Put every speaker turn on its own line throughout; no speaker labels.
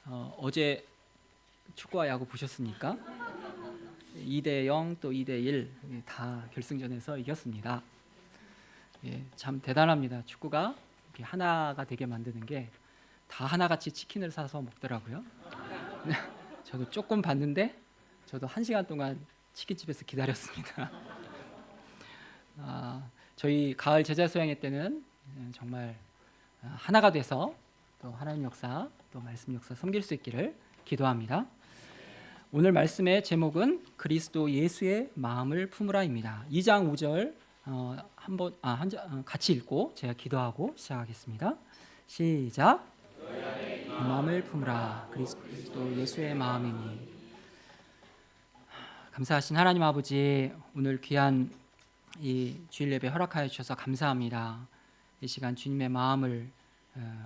어제 축구와 야구 보셨습니까? 2대0 또 2대1 다 결승전에서 이겼습니다. 참 대단합니다. 축구가 이렇게 하나가 되게 만드는 게 다 하나같이 치킨을 사서 먹더라고요. 저도 조금 봤는데 저도 1시간 동안 치킨집에서 기다렸습니다. 저희 가을 제자 수양회 때는 정말 하나가 돼서 또 하나님 역사 또 말씀 역사 섬길 수 있기를 기도합니다. 오늘 말씀의 제목은 그리스도 예수의 마음을 품으라입니다. 2장 5절 같이 읽고 제가 기도하고 시작하겠습니다. 시작. 마음을 품으라. 그리스도 예수의 마음이니. 감사하신 하나님 아버지, 오늘 귀한 이 주일 예배 허락하여 주셔서 감사합니다. 이 시간 주님의 마음을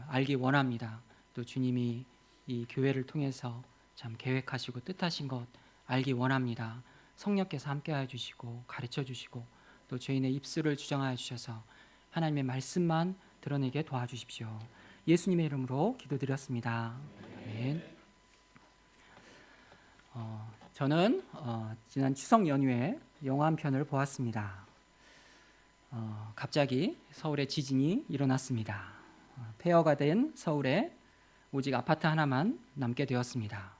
알기 원합니다. 또 주님이 이 교회를 통해서 참 계획하시고 뜻하신 것 알기 원합니다. 성령께서 함께하여 주시고 가르쳐 주시고 또 저희의 입술을 주장하여 주셔서 하나님의 말씀만 드러내게 도와주십시오. 예수님의 이름으로 기도드렸습니다. 아멘. 저는 지난 추석 연휴에 영화 한 편을 보았습니다. 갑자기 서울에 지진이 일어났습니다. 폐허가 된 서울에 오직 아파트 하나만 남게 되었습니다.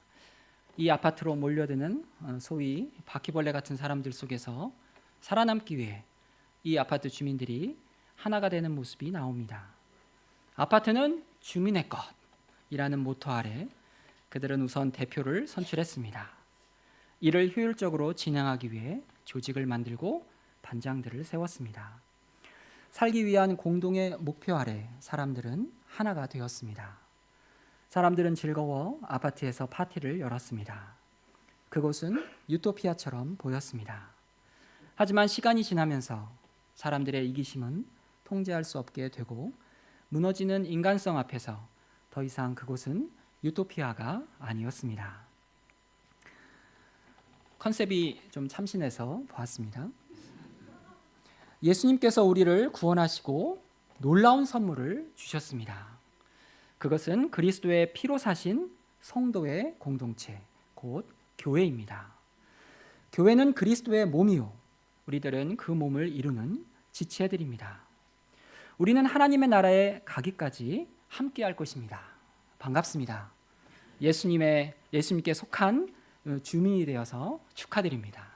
이 아파트로 몰려드는 소위 바퀴벌레 같은 사람들 속에서 살아남기 위해 이 아파트 주민들이 하나가 되는 모습이 나옵니다. 아파트는 주민의 것이라는 모토 아래 그들은 우선 대표를 선출했습니다. 이를 효율적으로 진행하기 위해 조직을 만들고 반장들을 세웠습니다. 살기 위한 공동의 목표 아래 사람들은 하나가 되었습니다. 사람들은 즐거워 아파트에서 파티를 열었습니다. 그곳은 유토피아처럼 보였습니다. 하지만 시간이 지나면서 사람들의 이기심은 통제할 수 없게 되고 무너지는 인간성 앞에서 더 이상 그곳은 유토피아가 아니었습니다. 컨셉이 좀 참신해서 보았습니다. 예수님께서 우리를 구원하시고 놀라운 선물을 주셨습니다. 그것은 그리스도의 피로 사신 성도의 공동체, 곧 교회입니다. 교회는 그리스도의 몸이요, 우리들은 그 몸을 이루는 지체들입니다. 우리는 하나님의 나라에 가기까지 함께할 것입니다. 반갑습니다. 예수님께 속한 주민이 되어서 축하드립니다.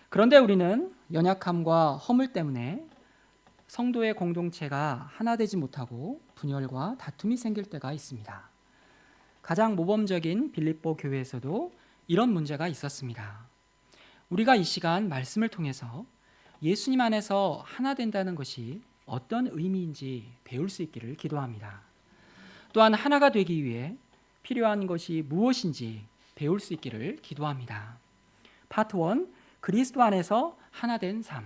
그런데 우리는 연약함과 허물 때문에 성도의 공동체가 하나 되지 못하고 분열과 다툼이 생길 때가 있습니다. 가장 모범적인 빌립보 교회에서도 이런 문제가 있었습니다. 우리가 이 시간 말씀을 통해서 예수님 안에서 하나 된다는 것이 어떤 의미인지 배울 수 있기를 기도합니다. 또한 하나가 되기 위해 필요한 것이 무엇인지 배울 수 있기를 기도합니다. 파트 1, 그리스도 안에서 하나 된 삶.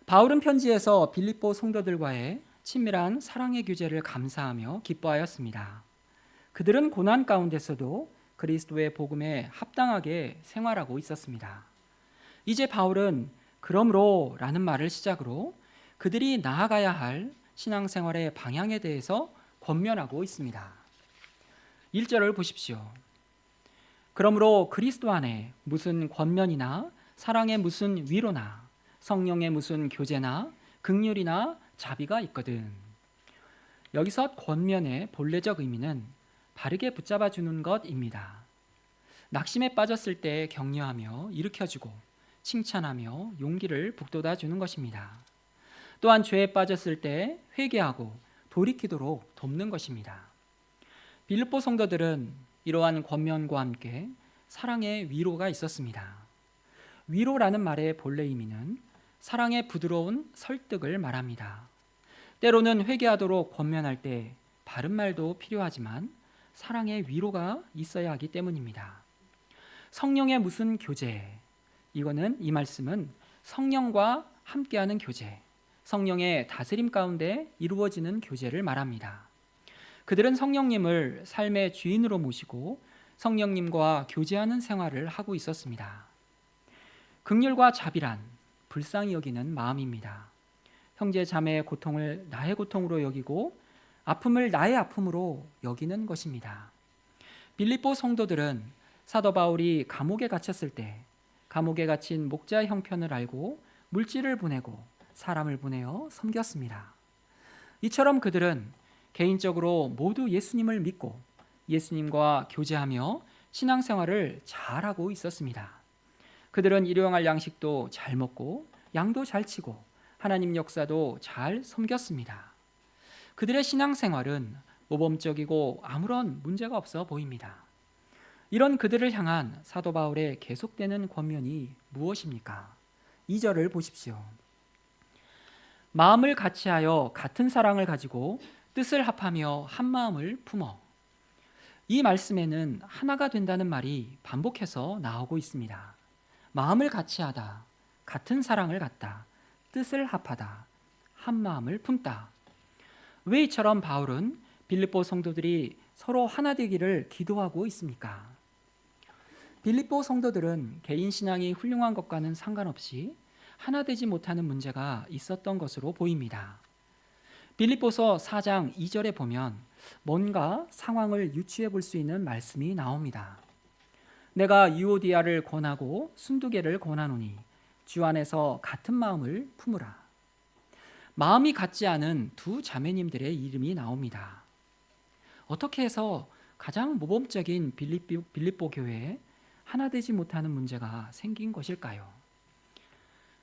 바울은 편지에서 빌립보 성도들과의 친밀한 사랑의 교제를 감사하며 기뻐하였습니다. 그들은 고난 가운데서도 그리스도의 복음에 합당하게 생활하고 있었습니다. 이제 바울은 그러므로 라는 말을 시작으로 그들이 나아가야 할 신앙생활의 방향에 대해서 권면하고 있습니다. 1절을 보십시오. 그러므로 그리스도 안에 무슨 권면이나 사랑의 무슨 위로나 성령의 무슨 교제나 긍휼이나 자비가 있거든. 여기서 권면의 본래적 의미는 바르게 붙잡아 주는 것입니다. 낙심에 빠졌을 때 격려하며 일으켜주고 칭찬하며 용기를 북돋아 주는 것입니다. 또한 죄에 빠졌을 때 회개하고 돌이키도록 돕는 것입니다. 빌립보 성도들은 이러한 권면과 함께 사랑의 위로가 있었습니다. 위로라는 말의 본래 의미는 사랑의 부드러운 설득을 말합니다. 때로는 회개하도록 권면할 때 바른 말도 필요하지만 사랑의 위로가 있어야 하기 때문입니다. 성령의 무슨 교제, 이 말씀은 성령과 함께하는 교제, 성령의 다스림 가운데 이루어지는 교제를 말합니다. 그들은 성령님을 삶의 주인으로 모시고 성령님과 교제하는 생활을 하고 있었습니다. 긍휼과 자비란 불쌍히 여기는 마음입니다. 형제 자매의 고통을 나의 고통으로 여기고 아픔을 나의 아픔으로 여기는 것입니다. 빌립보 성도들은 사도 바울이 감옥에 갇혔을 때 감옥에 갇힌 목자의 형편을 알고 물질을 보내고 사람을 보내어 섬겼습니다. 이처럼 그들은 개인적으로 모두 예수님을 믿고 예수님과 교제하며 신앙생활을 잘하고 있었습니다. 그들은 일용할 양식도 잘 먹고 양도 잘 치고 하나님 역사도 잘 섬겼습니다. 그들의 신앙생활은 모범적이고 아무런 문제가 없어 보입니다. 이런 그들을 향한 사도 바울의 계속되는 권면이 무엇입니까? 2절을 보십시오. 마음을 같이하여 같은 사랑을 가지고 뜻을 합하며 한 마음을 품어. 이 말씀에는 하나가 된다는 말이 반복해서 나오고 있습니다. 마음을 같이하다, 같은 사랑을 갖다, 뜻을 합하다, 한 마음을 품다. 왜 이처럼 바울은 빌립보 성도들이 서로 하나 되기를 기도하고 있습니까? 빌립보 성도들은 개인 신앙이 훌륭한 것과는 상관없이 하나 되지 못하는 문제가 있었던 것으로 보입니다. 빌립보서 4장 2절에 보면 뭔가 상황을 유추해 볼 수 있는 말씀이 나옵니다. 내가 유오디아를 권하고 순두개를 권하노니 주 안에서 같은 마음을 품으라. 마음이 같지 않은 두 자매님들의 이름이 나옵니다. 어떻게 해서 가장 모범적인 빌립보 교회에 하나 되지 못하는 문제가 생긴 것일까요?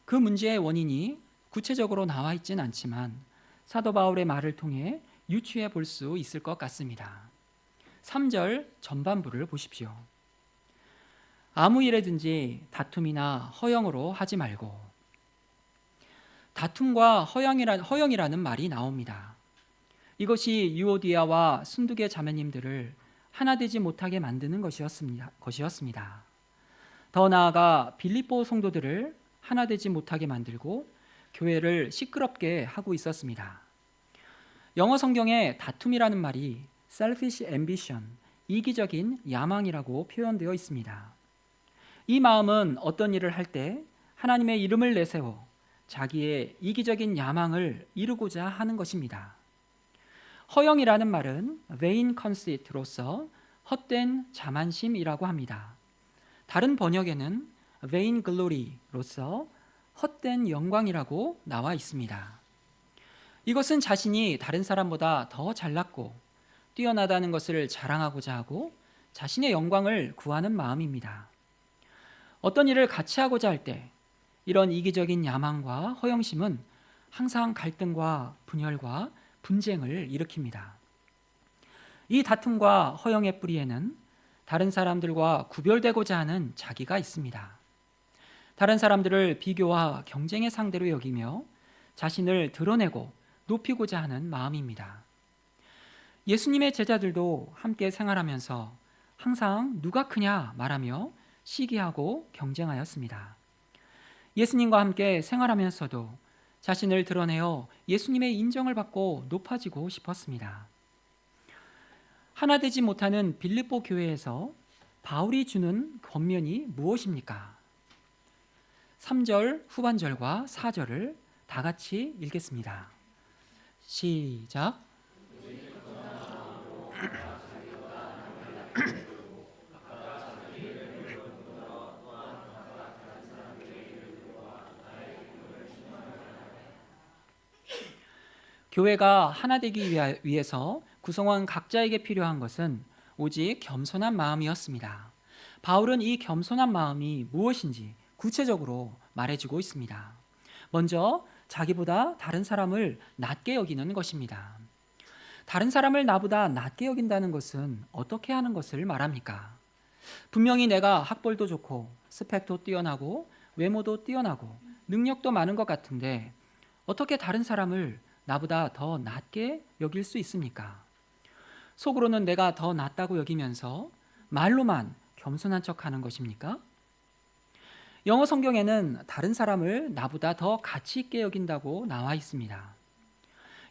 그 문제의 원인이 구체적으로 나와 있진 않지만 사도 바울의 말을 통해 유추해 볼 수 있을 것 같습니다. 3절 전반부를 보십시오. 아무 일에든지 다툼이나 허영으로 하지 말고. 다툼과 허영이라는 말이 나옵니다. 이것이 유오디아와 순두개 자매님들을 하나 되지 못하게 만드는 것이었습니다. 더 나아가 빌립보 성도들을 하나 되지 못하게 만들고 교회를 시끄럽게 하고 있었습니다. 영어 성경에 다툼이라는 말이 selfish ambition, 이기적인 야망이라고 표현되어 있습니다. 이 마음은 어떤 일을 할 때 하나님의 이름을 내세워 자기의 이기적인 야망을 이루고자 하는 것입니다. 허영이라는 말은 vain conceit로서 헛된 자만심이라고 합니다. 다른 번역에는 vain glory로서 헛된 영광이라고 나와 있습니다. 이것은 자신이 다른 사람보다 더 잘났고 뛰어나다는 것을 자랑하고자 하고 자신의 영광을 구하는 마음입니다. 어떤 일을 같이 하고자 할 때 이런 이기적인 야망과 허영심은 항상 갈등과 분열과 분쟁을 일으킵니다. 이 다툼과 허영의 뿌리에는 다른 사람들과 구별되고자 하는 자기가 있습니다. 다른 사람들을 비교와 경쟁의 상대로 여기며 자신을 드러내고 높이고자 하는 마음입니다. 예수님의 제자들도 함께 생활하면서 항상 누가 크냐 말하며 시기하고 경쟁하였습니다. 예수님과 함께 생활하면서도 자신을 드러내어 예수님의 인정을 받고 높아지고 싶었습니다. 하나 되지 못하는 빌립보 교회에서 바울이 주는 권면이 무엇입니까? 3절 후반절과 4절을 다 같이 읽겠습니다. 시작. 교회가 하나 되기 위해서 구성원 각자에게 필요한 것은 오직 겸손한 마음이었습니다. 바울은 이 겸손한 마음이 무엇인지 구체적으로 말해주고 있습니다. 먼저 자기보다 다른 사람을 낮게 여기는 것입니다. 다른 사람을 나보다 낮게 여긴다는 것은 어떻게 하는 것을 말합니까? 분명히 내가 학벌도 좋고 스펙도 뛰어나고 외모도 뛰어나고 능력도 많은 것 같은데 어떻게 다른 사람을 나보다 더 낮게 여길 수 있습니까? 속으로는 내가 더 낫다고 여기면서 말로만 겸손한 척하는 것입니까? 영어 성경에는 다른 사람을 나보다 더 가치 있게 여긴다고 나와 있습니다.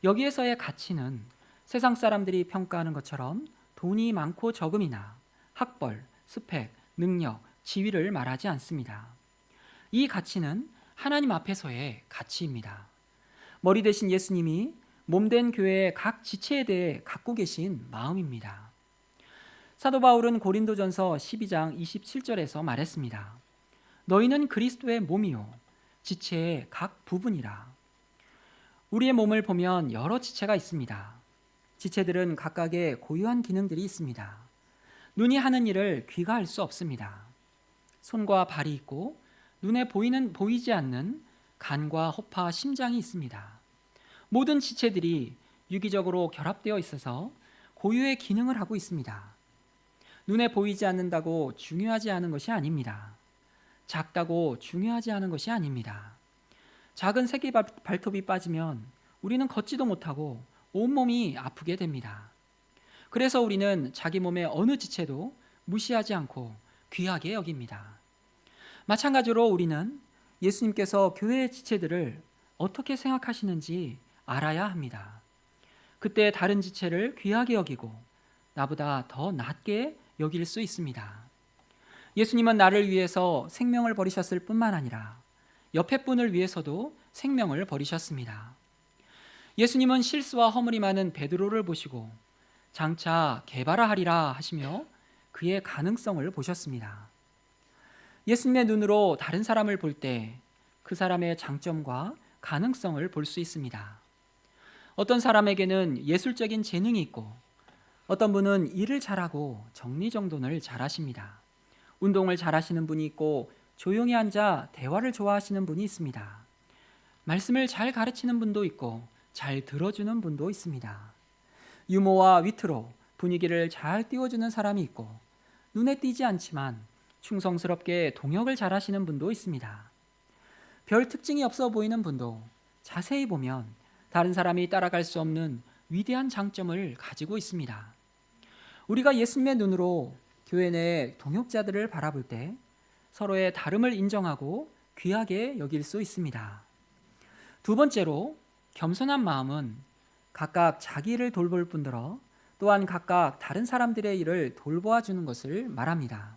여기에서의 가치는 세상 사람들이 평가하는 것처럼 돈이 많고 적음이나 학벌, 스펙, 능력, 지위를 말하지 않습니다. 이 가치는 하나님 앞에서의 가치입니다. 머리 대신 예수님이 몸된 교회의 각 지체에 대해 갖고 계신 마음입니다. 사도 바울은 고린도전서 12장 27절에서 말했습니다. 너희는 그리스도의 몸이요 지체의 각 부분이라. 우리의 몸을 보면 여러 지체가 있습니다. 지체들은 각각의 고유한 기능들이 있습니다. 눈이 하는 일을 귀가 할 수 없습니다. 손과 발이 있고 눈에 보이지 않는 간과 허파, 심장이 있습니다. 모든 지체들이 유기적으로 결합되어 있어서 고유의 기능을 하고 있습니다. 눈에 보이지 않는다고 중요하지 않은 것이 아닙니다. 작다고 중요하지 않은 것이 아닙니다. 작은 새끼 발톱이 빠지면 우리는 걷지도 못하고 온몸이 아프게 됩니다. 그래서 우리는 자기 몸의 어느 지체도 무시하지 않고 귀하게 여깁니다. 마찬가지로 우리는 예수님께서 교회의 지체들을 어떻게 생각하시는지 알아야 합니다. 그때 다른 지체를 귀하게 여기고 나보다 더 낮게 여길 수 있습니다. 예수님은 나를 위해서 생명을 버리셨을 뿐만 아니라 옆에 분을 위해서도 생명을 버리셨습니다. 예수님은 실수와 허물이 많은 베드로를 보시고 장차 개바라 하리라 하시며 그의 가능성을 보셨습니다. 예수님의 눈으로 다른 사람을 볼 때 그 사람의 장점과 가능성을 볼 수 있습니다. 어떤 사람에게는 예술적인 재능이 있고 어떤 분은 일을 잘하고 정리정돈을 잘하십니다. 운동을 잘하시는 분이 있고 조용히 앉아 대화를 좋아하시는 분이 있습니다. 말씀을 잘 가르치는 분도 있고 잘 들어주는 분도 있습니다. 유머와 위트로 분위기를 잘 띄워주는 사람이 있고 눈에 띄지 않지만 충성스럽게 동역을 잘하시는 분도 있습니다. 별 특징이 없어 보이는 분도 자세히 보면 다른 사람이 따라갈 수 없는 위대한 장점을 가지고 있습니다. 우리가 예수님의 눈으로 교회 내 동역자들을 바라볼 때 서로의 다름을 인정하고 귀하게 여길 수 있습니다. 두 번째로 겸손한 마음은 각각 자기 일을 돌볼 뿐더러 또한 각각 다른 사람들의 일을 돌보아 주는 것을 말합니다.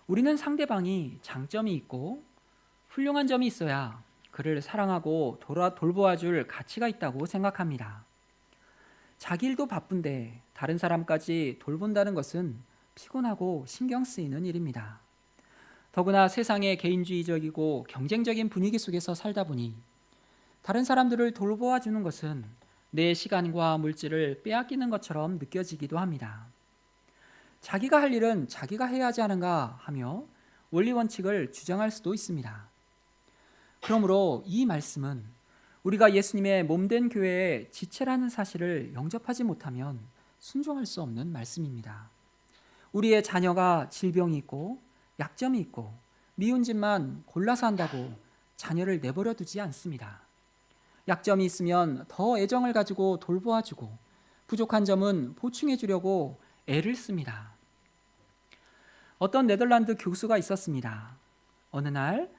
우리는 상대방이 장점이 있고 훌륭한 점이 있어야 그를 사랑하고 돌보아 줄 가치가 있다고 생각합니다. 자기 일도 바쁜데 다른 사람까지 돌본다는 것은 피곤하고 신경 쓰이는 일입니다. 더구나 세상의 개인주의적이고 경쟁적인 분위기 속에서 살다 보니 다른 사람들을 돌보아 주는 것은 내 시간과 물질을 빼앗기는 것처럼 느껴지기도 합니다. 자기가 할 일은 자기가 해야 하지 않은가 하며 원리 원칙을 주장할 수도 있습니다. 그러므로 이 말씀은 우리가 예수님의 몸된 교회의 지체라는 사실을 영접하지 못하면 순종할 수 없는 말씀입니다. 우리의 자녀가 질병이 있고 약점이 있고 미운 짓만 골라서 한다고 자녀를 내버려 두지 않습니다. 약점이 있으면 더 애정을 가지고 돌보아주고 부족한 점은 보충해 주려고 애를 씁니다. 어떤 네덜란드 교수가 있었습니다. 어느 날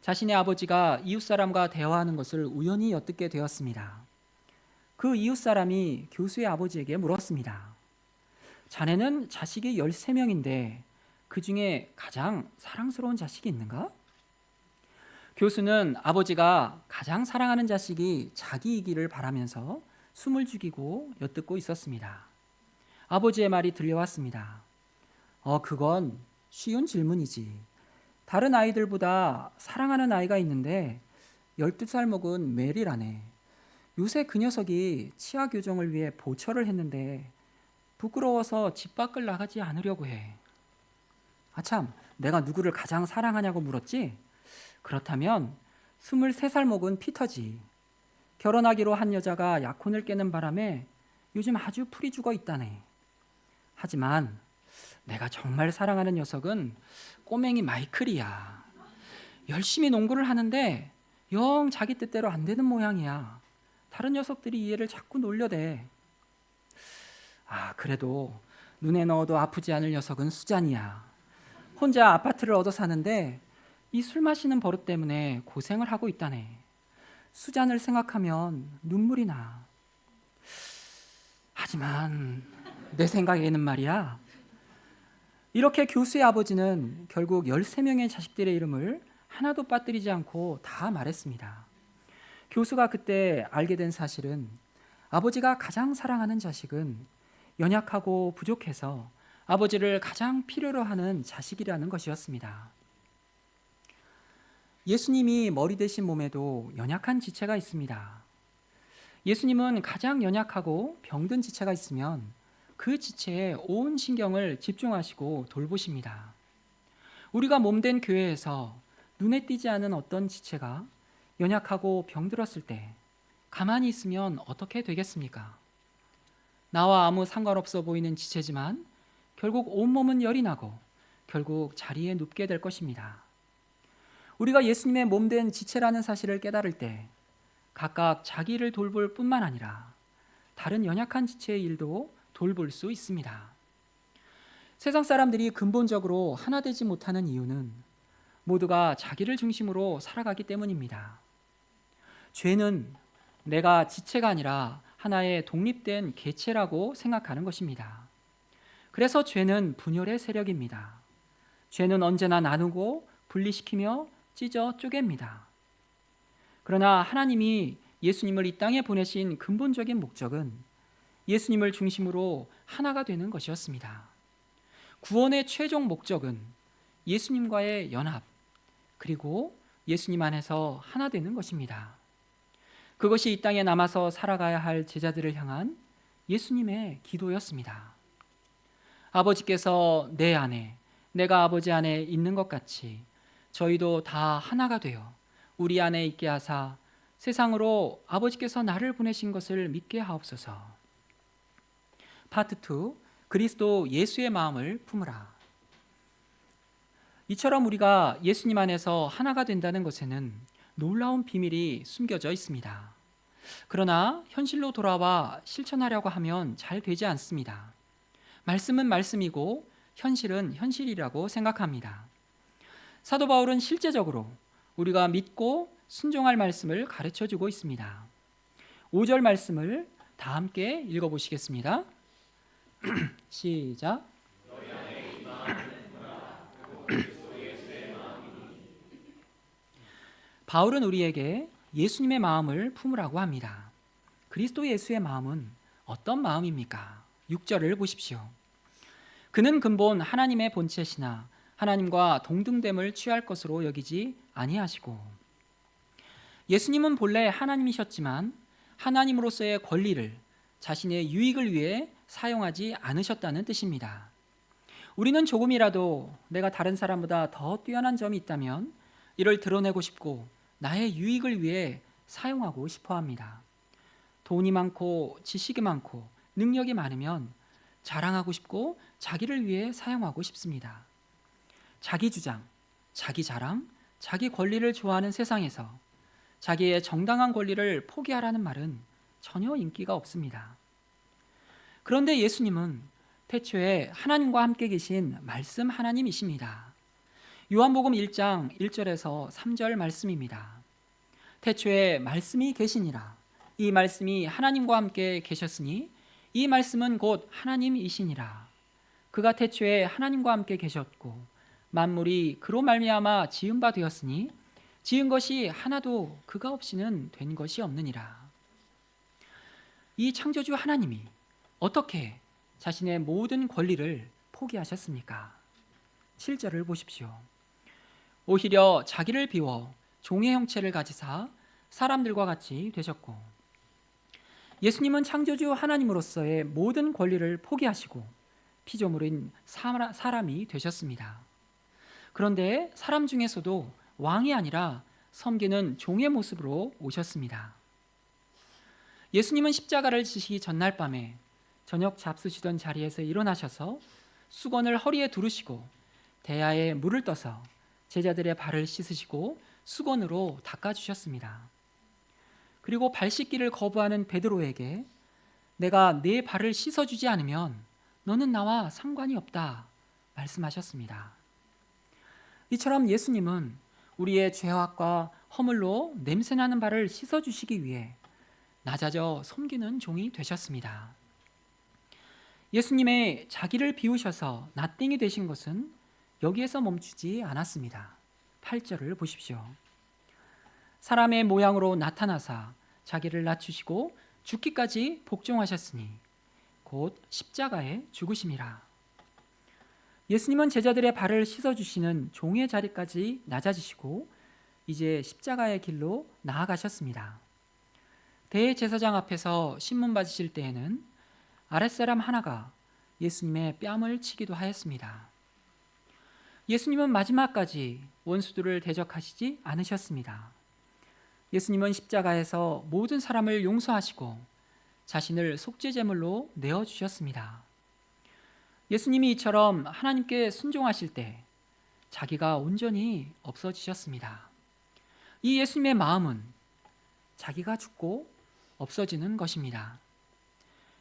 자신의 아버지가 이웃사람과 대화하는 것을 우연히 엿듣게 되었습니다. 그 이웃사람이 교수의 아버지에게 물었습니다. 자네는 자식이 13명인데 그 중에 가장 사랑스러운 자식이 있는가? 교수는 아버지가 가장 사랑하는 자식이 자기이기를 바라면서 숨을 죽이고 엿듣고 있었습니다. 아버지의 말이 들려왔습니다. 그건 쉬운 질문이지. 다른 아이들보다 사랑하는 아이가 있는데 12살 먹은 메리라네. 요새 그 녀석이 치아 교정을 위해 보철을 했는데 부끄러워서 집 밖을 나가지 않으려고 해. 아참, 내가 누구를 가장 사랑하냐고 물었지? 그렇다면 23살 먹은 피터지. 결혼하기로 한 여자가 약혼을 깨는 바람에 요즘 아주 풀이 죽어 있다네. 하지만 내가 정말 사랑하는 녀석은 꼬맹이 마이클이야. 열심히 농구를 하는데 영 자기 뜻대로 안 되는 모양이야. 다른 녀석들이 이 애를 자꾸 놀려대. 그래도 눈에 넣어도 아프지 않을 녀석은 수잔이야. 혼자 아파트를 얻어 사는데 이 술 마시는 버릇 때문에 고생을 하고 있다네. 수잔을 생각하면 눈물이 나. 하지만 내 생각에는 말이야. 이렇게 교수의 아버지는 결국 13명의 자식들의 이름을 하나도 빠뜨리지 않고 다 말했습니다. 교수가 그때 알게 된 사실은 아버지가 가장 사랑하는 자식은 연약하고 부족해서 아버지를 가장 필요로 하는 자식이라는 것이었습니다. 예수님이 머리 대신 몸에도 연약한 지체가 있습니다. 예수님은 가장 연약하고 병든 지체가 있으면 그 지체에 온 신경을 집중하시고 돌보십니다. 우리가 몸된 교회에서 눈에 띄지 않은 어떤 지체가 연약하고 병들었을 때 가만히 있으면 어떻게 되겠습니까? 나와 아무 상관없어 보이는 지체지만 결국 온몸은 열이 나고 결국 자리에 눕게 될 것입니다. 우리가 예수님의 몸된 지체라는 사실을 깨달을 때 각각 자기를 돌볼 뿐만 아니라 다른 연약한 지체의 일도 돌볼 수 있습니다. 세상 사람들이 근본적으로 하나 되지 못하는 이유는 모두가 자기를 중심으로 살아가기 때문입니다. 죄는 내가 지체가 아니라 하나의 독립된 개체라고 생각하는 것입니다. 그래서 죄는 분열의 세력입니다. 죄는 언제나 나누고 분리시키며 찢어 쪼갭니다. 그러나 하나님이 예수님을 이 땅에 보내신 근본적인 목적은 예수님을 중심으로 하나가 되는 것이었습니다. 구원의 최종 목적은 예수님과의 연합, 그리고 예수님 안에서 하나 되는 것입니다. 그것이 이 땅에 남아서 살아가야 할 제자들을 향한 예수님의 기도였습니다. 아버지께서 내 안에, 내가 아버지 안에 있는 것 같이 저희도 다 하나가 되어 우리 안에 있게 하사 세상으로 아버지께서 나를 보내신 것을 믿게 하옵소서. 파트 2, 그리스도 예수의 마음을 품으라. 이처럼 우리가 예수님 안에서 하나가 된다는 것에는 놀라운 비밀이 숨겨져 있습니다. 그러나 현실로 돌아와 실천하려고 하면 잘 되지 않습니다. 말씀은 말씀이고 현실은 현실이라고 생각합니다. 사도 바울은 실제적으로 우리가 믿고 순종할 말씀을 가르쳐 주고 있습니다. 5절 말씀을 다 함께 읽어보시겠습니다. 시작. 바울은 우리에게 예수님의 마음을 품으라고 합니다. 그리스도 예수의 마음은 어떤 마음입니까? 6절을 보십시오. 그는 근본 하나님의 본체시나 하나님과 동등됨을 취할 것으로 여기지 아니하시고. 예수님은 본래 하나님이셨지만 하나님으로서의 권리를 자신의 유익을 위해 사용하지 않으셨다는 뜻입니다. 우리는 조금이라도 내가 다른 사람보다 더 뛰어난 점이 있다면 이를 드러내고 싶고 나의 유익을 위해 사용하고 싶어 합니다. 돈이 많고 지식이 많고 능력이 많으면 자랑하고 싶고 자기를 위해 사용하고 싶습니다. 자기 주장, 자기 자랑, 자기 권리를 좋아하는 세상에서 자기의 정당한 권리를 포기하라는 말은 전혀 인기가 없습니다. 그런데 예수님은 태초에 하나님과 함께 계신 말씀 하나님이십니다. 요한복음 1장 1절에서 3절 말씀입니다. 태초에 말씀이 계시니라. 이 말씀이 하나님과 함께 계셨으니 이 말씀은 곧 하나님이시니라. 그가 태초에 하나님과 함께 계셨고 만물이 그로 말미암아 지은 바 되었으니 지은 것이 하나도 그가 없이는 된 것이 없느니라. 이 창조주 하나님이 어떻게 자신의 모든 권리를 포기하셨습니까? 7절을 보십시오. 오히려 자기를 비워 종의 형체를 가지사 사람들과 같이 되셨고. 예수님은 창조주 하나님으로서의 모든 권리를 포기하시고 피조물인 사람이 되셨습니다. 그런데 사람 중에서도 왕이 아니라 섬기는 종의 모습으로 오셨습니다. 예수님은 십자가를 지시기 전날 밤에 저녁 잡수시던 자리에서 일어나셔서 수건을 허리에 두르시고 대야에 물을 떠서 제자들의 발을 씻으시고 수건으로 닦아주셨습니다. 그리고 발 씻기를 거부하는 베드로에게 내가 네 발을 씻어주지 않으면 너는 나와 상관이 없다 말씀하셨습니다. 이처럼 예수님은 우리의 죄악과 허물로 냄새나는 발을 씻어주시기 위해 낮아져 섬기는 종이 되셨습니다. 예수님의 자기를 비우셔서 낫띵이 되신 것은 여기에서 멈추지 않았습니다. 8절을 보십시오. 사람의 모양으로 나타나사 자기를 낮추시고 죽기까지 복종하셨으니 곧 십자가에 죽으심이라. 예수님은 제자들의 발을 씻어주시는 종의 자리까지 낮아지시고 이제 십자가의 길로 나아가셨습니다. 대제사장 앞에서 신문 받으실 때에는 아랫사람 하나가 예수님의 뺨을 치기도 하였습니다. 예수님은 마지막까지 원수들을 대적하시지 않으셨습니다. 예수님은 십자가에서 모든 사람을 용서하시고 자신을 속죄제물로 내어주셨습니다. 예수님이 이처럼 하나님께 순종하실 때 자기가 온전히 없어지셨습니다. 이 예수님의 마음은 자기가 죽고 없어지는 것입니다.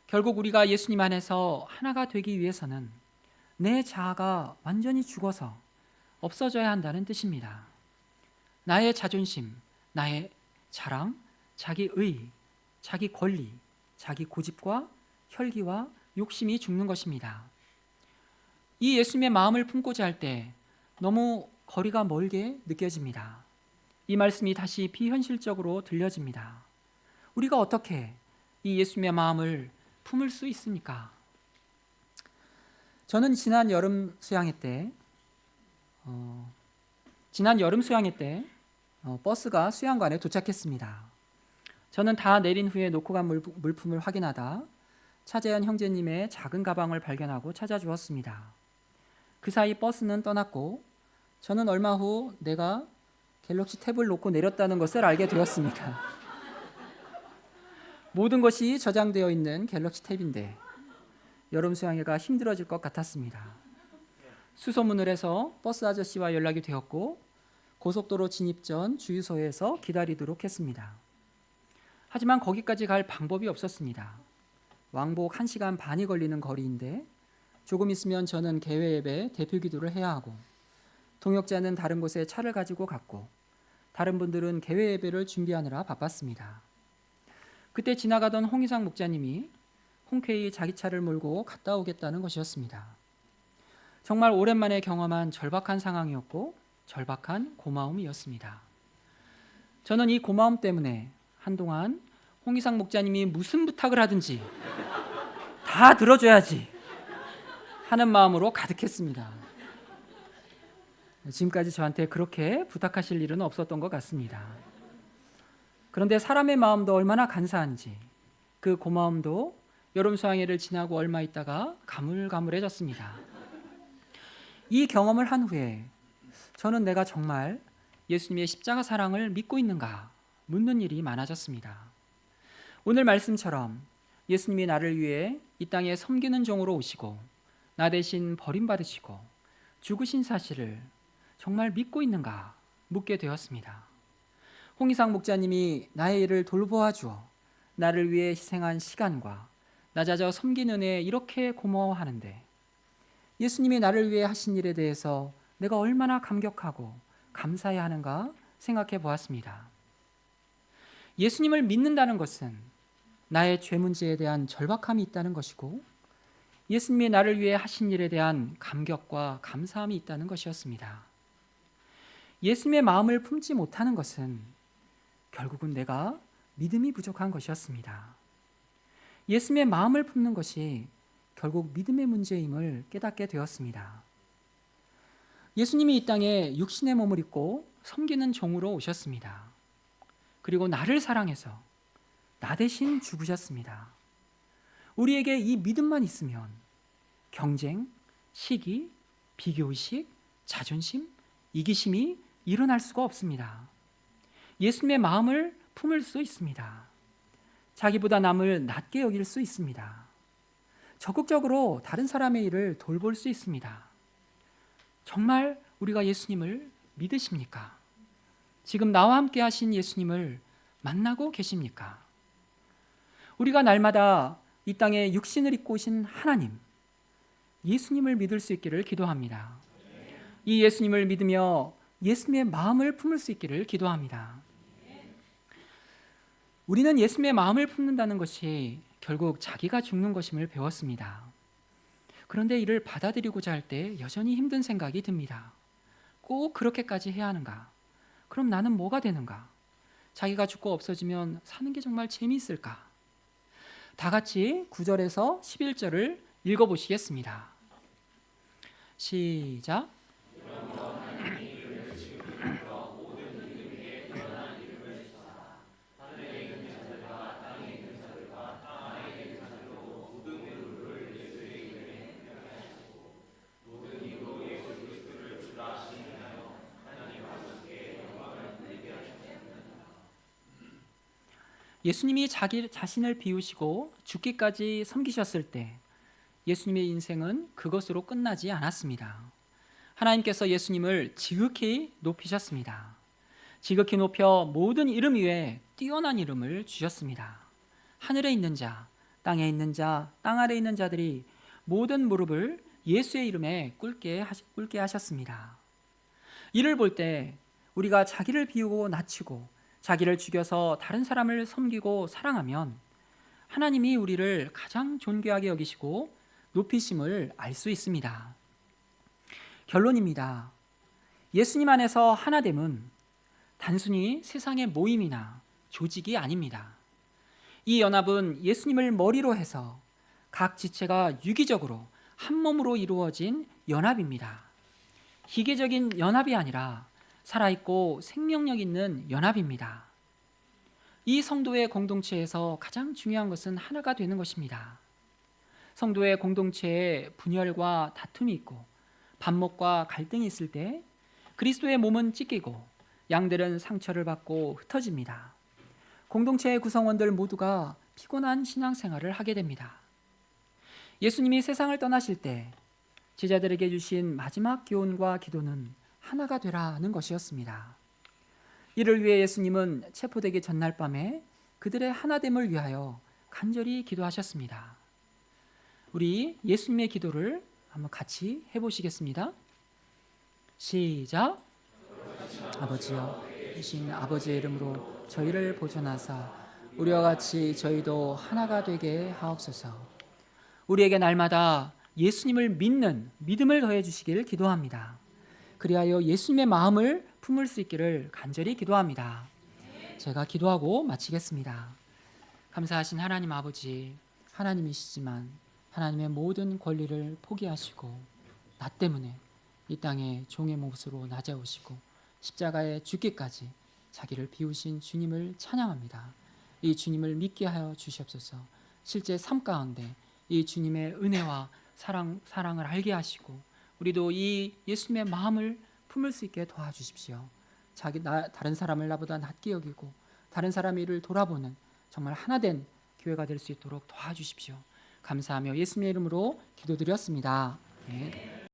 결국 우리가 예수님 안에서 하나가 되기 위해서는 내 자아가 완전히 죽어서 없어져야 한다는 뜻입니다. 나의 자존심, 나의 자랑, 자기 의, 자기 권리, 자기 고집과 혈기와 욕심이 죽는 것입니다. 이 예수님의 마음을 품고자 할 때 너무 거리가 멀게 느껴집니다. 이 말씀이 다시 비현실적으로 들려집니다. 우리가 어떻게 이 예수님의 마음을 품을 수 있습니까? 저는 지난 여름 수양회 때 버스가 수양관에 도착했습니다. 저는 다 내린 후에 놓고 간 물품을 확인하다 차재현 형제님의 작은 가방을 발견하고 찾아주었습니다. 그 사이 버스는 떠났고 저는 얼마 후 내가 갤럭시 탭을 놓고 내렸다는 것을 알게 되었습니다. 모든 것이 저장되어 있는 갤럭시 탭인데 여름 수양회가 힘들어질 것 같았습니다. 수소문을 해서 버스 아저씨와 연락이 되었고 고속도로 진입 전 주유소에서 기다리도록 했습니다. 하지만 거기까지 갈 방법이 없었습니다. 왕복 1시간 반이 걸리는 거리인데 조금 있으면 저는 개회 예배 대표 기도를 해야 하고 동역자는 다른 곳에 차를 가지고 갔고 다른 분들은 개회 예배를 준비하느라 바빴습니다. 그때 지나가던 홍희상 목자님이 흔쾌히 자기 차를 몰고 갔다 오겠다는 것이었습니다. 정말 오랜만에 경험한 절박한 상황이었고 절박한 고마움이었습니다. 저는 이 고마움 때문에 한동안 홍희상 목자님이 무슨 부탁을 하든지 다 들어줘야지 하는 마음으로 가득했습니다. 지금까지 저한테 그렇게 부탁하실 일은 없었던 것 같습니다. 그런데 사람의 마음도 얼마나 간사한지 그 고마움도 여름 수양회를 지나고 얼마 있다가 가물가물해졌습니다. 이 경험을 한 후에 저는 내가 정말 예수님의 십자가 사랑을 믿고 있는가 묻는 일이 많아졌습니다. 오늘 말씀처럼 예수님이 나를 위해 이 땅에 섬기는 종으로 오시고 나 대신 버림받으시고 죽으신 사실을 정말 믿고 있는가 묻게 되었습니다. 홍희상 목자님이 나의 일을 돌보아 주어 나를 위해 희생한 시간과 나 자저 섬기는 은혜에 이렇게 고마워하는데 예수님이 나를 위해 하신 일에 대해서 내가 얼마나 감격하고 감사해야 하는가 생각해 보았습니다. 예수님을 믿는다는 것은 나의 죄 문제에 대한 절박함이 있다는 것이고 예수님이 나를 위해 하신 일에 대한 감격과 감사함이 있다는 것이었습니다. 예수님의 마음을 품지 못하는 것은 결국은 내가 믿음이 부족한 것이었습니다. 예수님의 마음을 품는 것이 결국 믿음의 문제임을 깨닫게 되었습니다. 예수님이 이 땅에 육신의 몸을 입고 섬기는 종으로 오셨습니다. 그리고 나를 사랑해서 나 대신 죽으셨습니다. 우리에게 이 믿음만 있으면 경쟁, 시기, 비교의식, 자존심, 이기심이 일어날 수가 없습니다. 예수님의 마음을 품을 수 있습니다. 자기보다 남을 낮게 여길 수 있습니다. 적극적으로 다른 사람의 일을 돌볼 수 있습니다. 정말 우리가 예수님을 믿으십니까? 지금 나와 함께 하신 예수님을 만나고 계십니까? 우리가 날마다 이 땅에 육신을 입고 오신 하나님, 예수님을 믿을 수 있기를 기도합니다. 이 예수님을 믿으며 예수님의 마음을 품을 수 있기를 기도합니다. 우리는 예수님의 마음을 품는다는 것이 결국 자기가 죽는 것임을 배웠습니다. 그런데 이를 받아들이고자 할 때 여전히 힘든 생각이 듭니다. 꼭 그렇게까지 해야 하는가? 그럼 나는 뭐가 되는가? 자기가 죽고 없어지면 사는 게 정말 재미있을까? 다 같이 9절에서 11절을 읽어보시겠습니다. 시작. 예수님이 자기 자신을 비우시고 죽기까지 섬기셨을 때 예수님의 인생은 그것으로 끝나지 않았습니다. 하나님께서 예수님을 지극히 높이셨습니다. 지극히 높여 모든 이름 위에 뛰어난 이름을 주셨습니다. 하늘에 있는 자, 땅에 있는 자, 땅 아래에 있는 자들이 모든 무릎을 예수의 이름에 꿇게 하셨습니다. 이를 볼 때 우리가 자기를 비우고 낮추고 자기를 죽여서 다른 사람을 섬기고 사랑하면 하나님이 우리를 가장 존귀하게 여기시고 높이심을 알 수 있습니다. 결론입니다. 예수님 안에서 하나됨은 단순히 세상의 모임이나 조직이 아닙니다. 이 연합은 예수님을 머리로 해서 각 지체가 유기적으로 한 몸으로 이루어진 연합입니다. 기계적인 연합이 아니라 살아있고 생명력 있는 연합입니다. 이 성도의 공동체에서 가장 중요한 것은 하나가 되는 것입니다. 성도의 공동체에 분열과 다툼이 있고 반목과 갈등이 있을 때 그리스도의 몸은 찢기고 양들은 상처를 받고 흩어집니다. 공동체의 구성원들 모두가 피곤한 신앙생활을 하게 됩니다. 예수님이 세상을 떠나실 때 제자들에게 주신 마지막 교훈과 기도는 하나가 되라는 것이었습니다. 이를 위해 예수님은 체포되기 전날 밤에 그들의 하나됨을 위하여 간절히 기도하셨습니다. 우리 예수님의 기도를 한번 같이 해보시겠습니다. 시작. 아버지여, 이신 아버지의 이름으로 저희를 보존하사 우리와 같이 저희도 하나가 되게 하옵소서. 우리에게 날마다 예수님을 믿는 믿음을 더해 주시길 기도합니다. 그리하여 예수님의 마음을 품을 수 있기를 간절히 기도합니다. 제가 기도하고 마치겠습니다. 감사하신 하나님 아버지, 하나님이시지만 하나님의 모든 권리를 포기하시고 나 때문에 이 땅에 종의 몫으로 낮아오시고 십자가에 죽기까지 자기를 비우신 주님을 찬양합니다. 이 주님을 믿게 하여 주시옵소서. 실제 삶 가운데 이 주님의 은혜와 사랑을 알게 하시고 우리도 이 예수님의 마음을 품을 수 있게 도와주십시오. 다른 사람을 나보다 낮게 여기고 다른 사람의 일을 돌아보는 정말 하나된 교회가 될 수 있도록 도와주십시오. 감사하며 예수님의 이름으로 기도드렸습니다. 네.